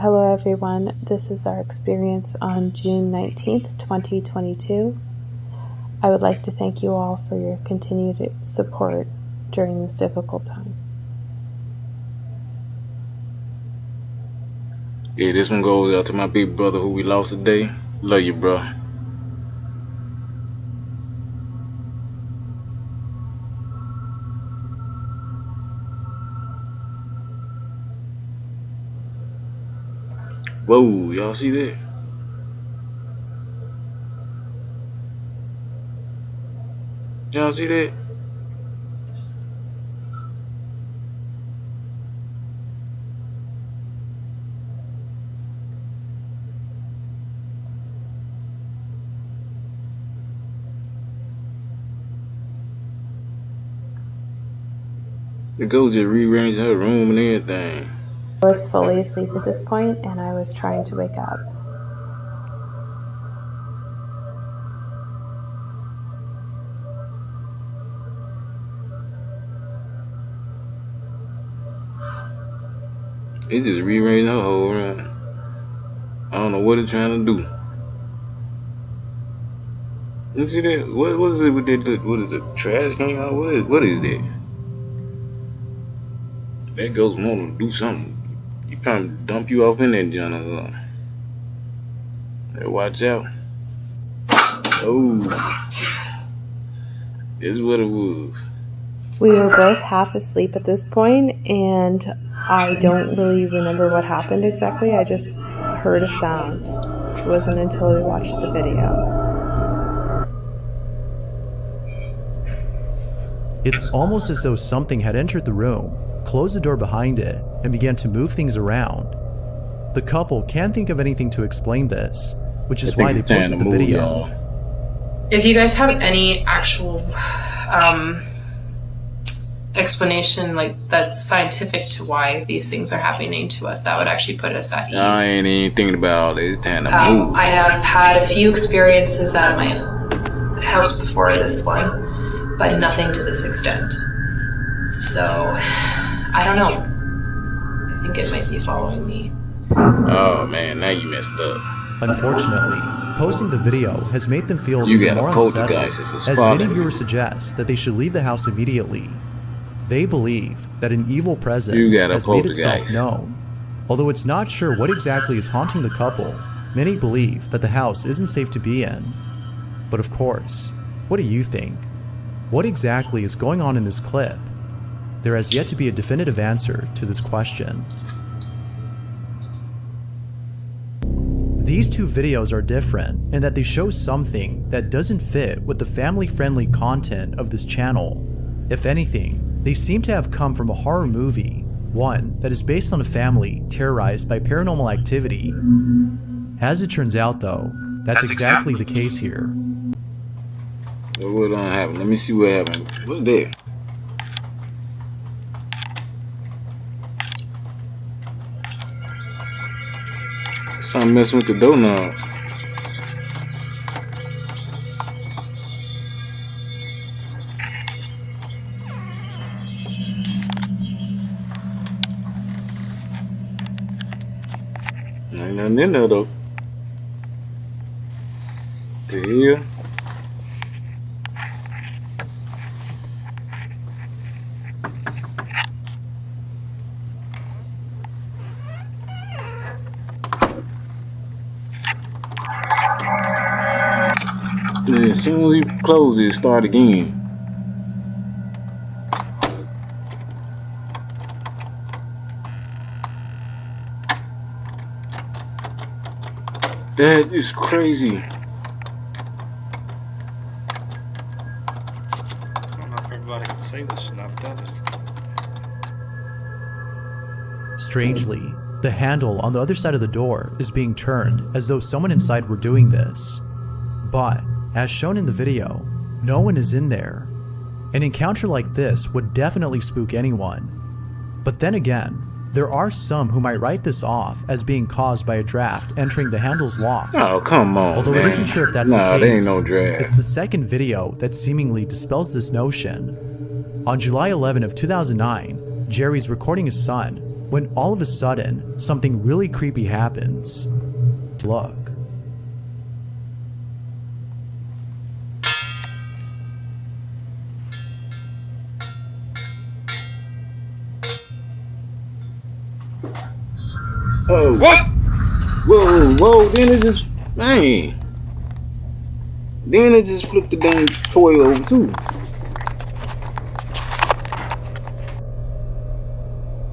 Hello everyone, this is our experience on June 19th, 2022. I would like to thank you all for your continued support during this difficult time. Yeah, this one goes out to my big brother who we lost today. Love you, bro. Whoa, y'all see that? Y'all see that? The ghost just rearranged her room and everything. I was fully asleep at this point and I was trying to wake up. It just rearranged her whole room. I don't know what it's trying to do. You see that? What is it with that? What is it? Trash can? What is that? That ghost want to do something. He probably dump you off in that joint or something. Hey, watch out. Oh. This is what it was. We were both half asleep at this point and I don't really remember what happened exactly. I just heard a sound. It wasn't until we watched the video. It's almost as though something had entered the room, closed the door behind it, and began to move things around. The couple can't think of anything to explain this, which is why they posted the video. If you guys have any actual explanation like that's scientific to why these things are happening to us, that would actually put us at ease. I ain't even thinking about all this. It's time to move. I have had a few experiences at my house before this one, but nothing to this extent. So, I don't know. I think it might be following me. Oh man, now you messed up. Unfortunately, posting the video has made them feel You even got more a poltergeist unsettled, if it's as many following viewers suggest that they should leave the house immediately. They believe that an evil presence has made itself known. Although it's not sure what exactly is haunting the couple, many believe that the house isn't safe to be in. But of course, what do you think? What exactly is going on in this clip? There has yet to be a definitive answer to this question. These two videos are different in that they show something that doesn't fit with the family-friendly content of this channel. If anything, they seem to have come from a horror movie, one that is based on a family terrorized by paranormal activity. As it turns out though, that's exactly the case here. What done happened? Let me see what happened. What's there? Something messing with the doorknob. Ain't nothing in there though. The hell? And as soon as you close it, start again. That is crazy. I don't know if everybody can see this, and I've done it. Strangely, the handle on the other side of the door is being turned as though someone inside were doing this. But, as shown in the video, no one is in there. An encounter like this would definitely spook anyone. But then again, there are some who might write this off as being caused by a draft entering the handle's lock. Oh, come on, Although man. it isn't sure if that's the case, there ain't no draft. it's the second video that seemingly dispels this notion. On July 11 of 2009, Jerry's recording his son, when all of a sudden, something really creepy happens. Look. Oh, what? Whoa, then it just, man. Then it just flipped the damn toy over too.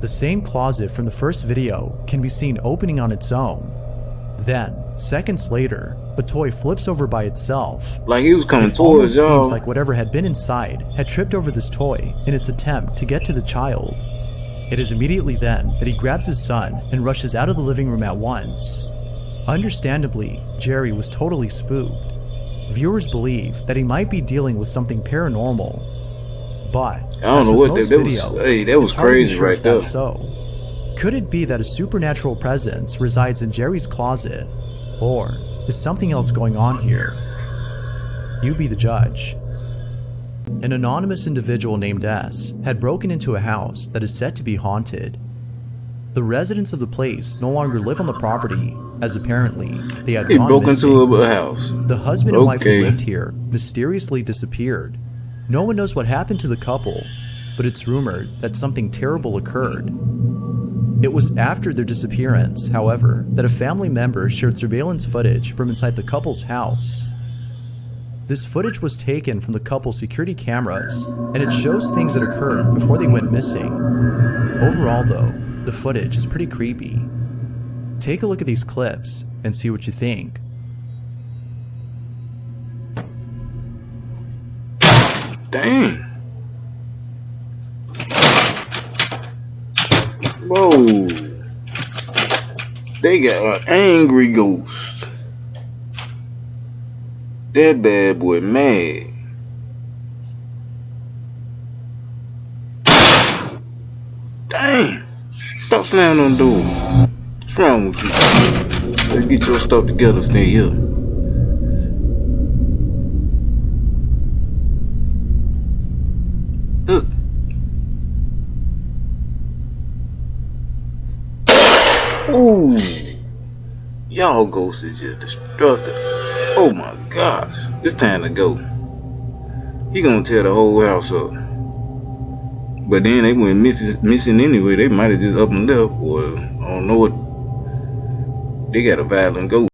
The same closet from the first video can be seen opening on its own. Then, seconds later, a toy flips over by itself. Like he was coming it towards y'all. Seems like whatever had been inside had tripped over this toy in its attempt to get to the child. It is immediately then that he grabs his son and rushes out of the living room at once. Understandably, Jerry was totally spooked. Viewers believe that he might be dealing with something paranormal. But I don't know what that was. Hey, that was crazy right there. So, could it be that a supernatural presence resides in Jerry's closet? Or is something else going on here? You be the judge. An anonymous individual named S had broken into a house that is said to be haunted. The residents of the place no longer live on the property, as apparently they had gone broke missing. into a house. The husband and wife who lived here mysteriously disappeared. No one knows what happened to the couple, but it's rumored that something terrible occurred. It was after their disappearance, however, that a family member shared surveillance footage from inside the couple's house. This footage was taken from the couple's security cameras, and it shows things that occurred before they went missing. Overall though, the footage is pretty creepy. Take a look at these clips and see what you think. Dang. Whoa. They got an angry ghost. That bad boy mad. Dang. Stop slamming on the door. What's wrong with you? Let's get your stuff together, stay here. Look. Ooh. Y'all ghosts is just destructive. Oh my gosh. It's time to go. He gonna tear the whole house up. But then they went missing anyway. They might have just up and left, or I don't know what. They got a violent ghost.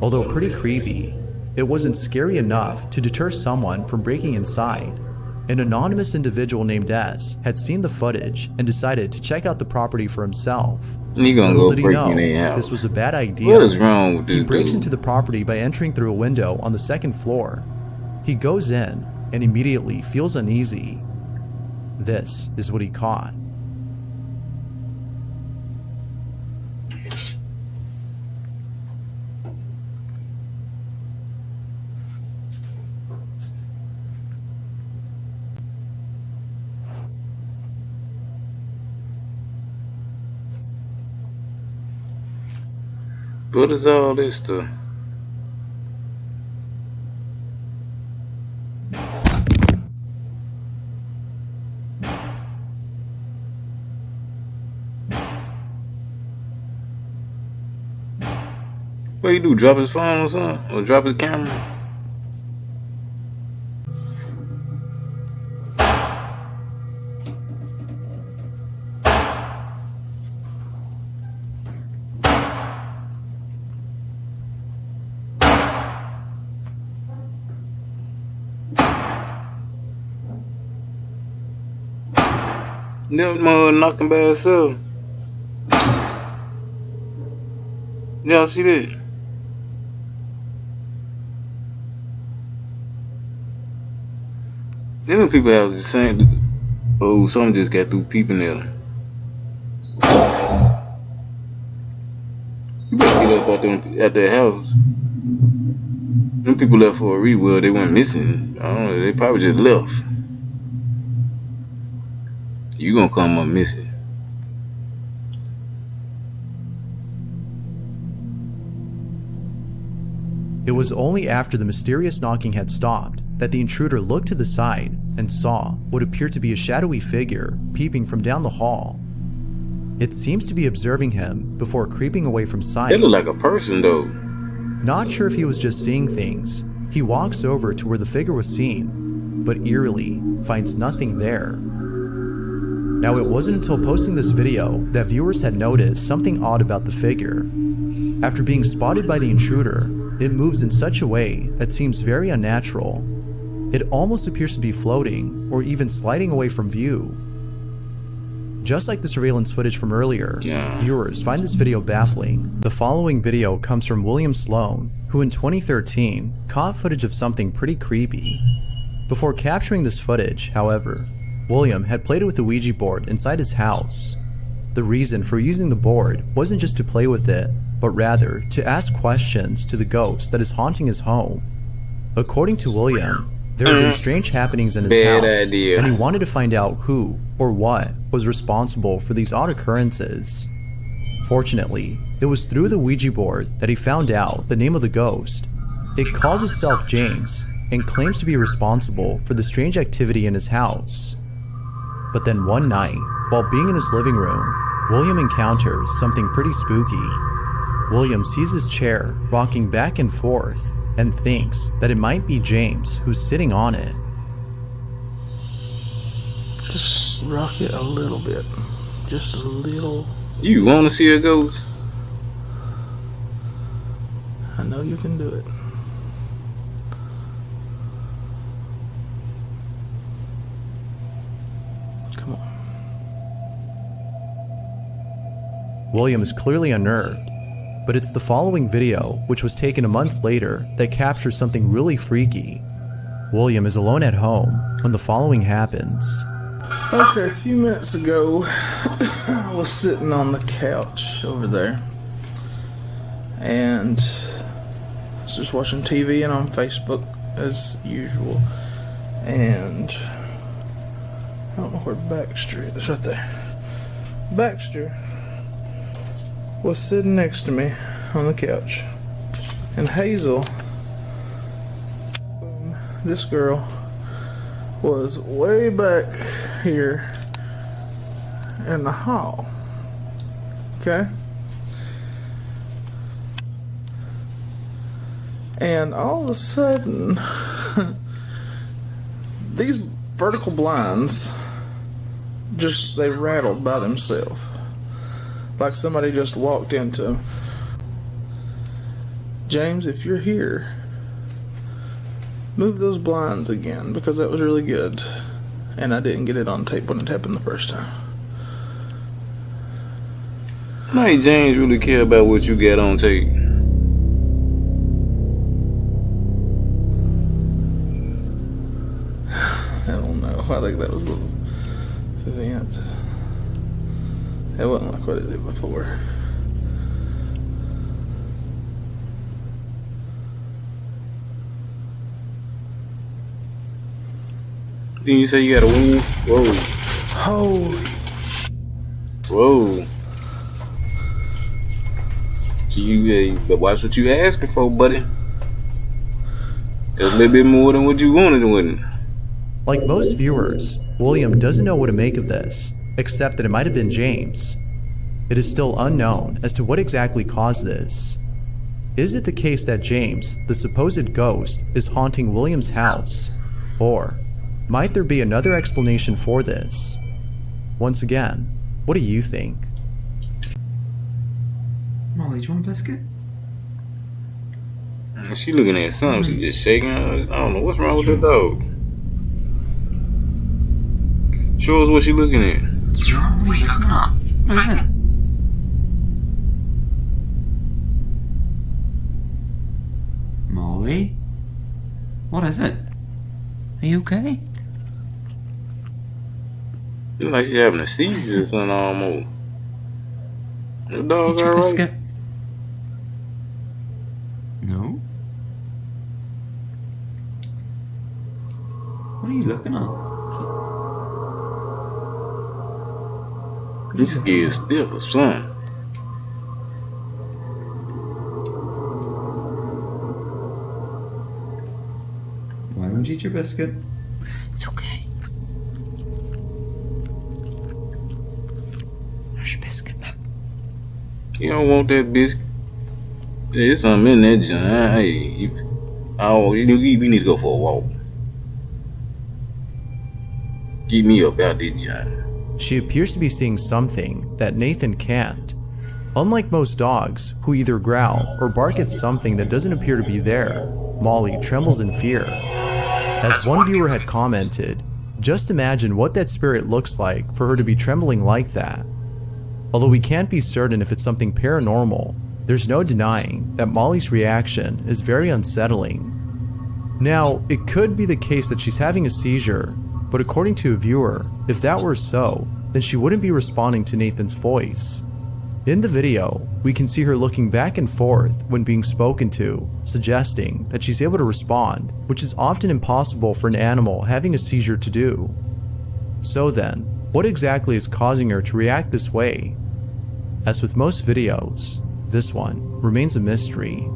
Although pretty creepy, it wasn't scary enough to deter someone from breaking inside. An anonymous individual named S had seen the footage and decided to check out the property for himself. He gonna go break in their house. This was a bad idea. What is wrong with this dude? He breaks into the property by entering through a window on the second floor. He goes in and immediately feels uneasy. This is what he caught. What is all this stuff? What you do? Drop his phone or something? Or drop his camera? That mother knocking by herself. Y'all see that? Them people have the same. Oh, something just got through peeping at them. You better get up out them at their house. Them people left for a reworld. They went missing. I don't know. They probably just left. You gonna come up missing. It was only after the mysterious knocking had stopped that the intruder looked to the side and saw what appeared to be a shadowy figure peeping from down the hall. It seems to be observing him before creeping away from sight. They look like a person though. Not sure if he was just seeing things, he walks over to where the figure was seen, but eerily finds nothing there. Now, it wasn't until posting this video that viewers had noticed something odd about the figure. After being spotted by the intruder, it moves in such a way that seems very unnatural. It almost appears to be floating or even sliding away from view. Just like the surveillance footage from earlier, viewers find this video baffling. The following video comes from William Sloan, who in 2013 caught footage of something pretty creepy. Before capturing this footage, however, William had played with the Ouija board inside his house. The reason for using the board wasn't just to play with it, but rather to ask questions to the ghost that is haunting his home. According to William, there had been strange happenings in his house, and he wanted to find out who or what was responsible for these odd occurrences. Fortunately, it was through the Ouija board that he found out the name of the ghost. It calls itself James and claims to be responsible for the strange activity in his house. But then one night, while being in his living room, William encounters something pretty spooky. William sees his chair rocking back and forth and thinks that it might be James who's sitting on it. Just rock it a little bit. Just a little. You want to see a ghost? I know you can do it. Come on. William is clearly unnerved, but it's the following video, which was taken a month later, that captures something really freaky. William is alone at home when the following happens. Okay, a few minutes ago, I was sitting on the couch over there, and I was just watching TV and on Facebook as usual, and I don't know where Baxter is. It's right there. Baxter was sitting next to me on the couch, and Hazel, this girl, was way back here in the hall. Okay? And all of a sudden, these vertical blinds they rattled by themselves. Like somebody just walked into them. James, if you're here, move those blinds again, because that was really good. And I didn't get it on tape when it happened the first time. Might James really care about what you get on tape? I don't know. I think that was the event. It wasn't like what it did before. Didn't you say you got a woo? Whoa. Holy. Whoa. So but watch what you asking for, buddy. There's a little bit more than what you wanted, wasn't it? Like most viewers, William doesn't know what to make of this, except that it might have been James. It is still unknown as to what exactly caused this. Is it the case that James, the supposed ghost, is haunting William's house? Or might there be another explanation for this? Once again, what do you think? Molly, do you want a biscuit? She looking at something, she just shaking her. I don't know what's wrong with the dog. Show us what she looking at. What's wrong? What are you looking at? What is it? Molly? What is it? Are you okay? Looks like she having a seizure or something almost. The dog Eat your alright? biscuit. No? What are you looking at? This scared stiff or something. Don't eat your biscuit. It's okay. There's your biscuit. Look. You don't want that biscuit? There's something in that joint. Hey, we need to go for a walk. Get me up out this joint. She appears to be seeing something that Nathan can't. Unlike most dogs, who either growl or bark at something that doesn't appear to be there, Molly trembles in fear. As one viewer had commented, just imagine what that spirit looks like for her to be trembling like that. Although we can't be certain if it's something paranormal, there's no denying that Molly's reaction is very unsettling. Now, it could be the case that she's having a seizure, but according to a viewer, if that were so, then she wouldn't be responding to Nathan's voice. In the video, we can see her looking back and forth when being spoken to, suggesting that she's able to respond, which is often impossible for an animal having a seizure to do. So then, what exactly is causing her to react this way? As with most videos, this one remains a mystery.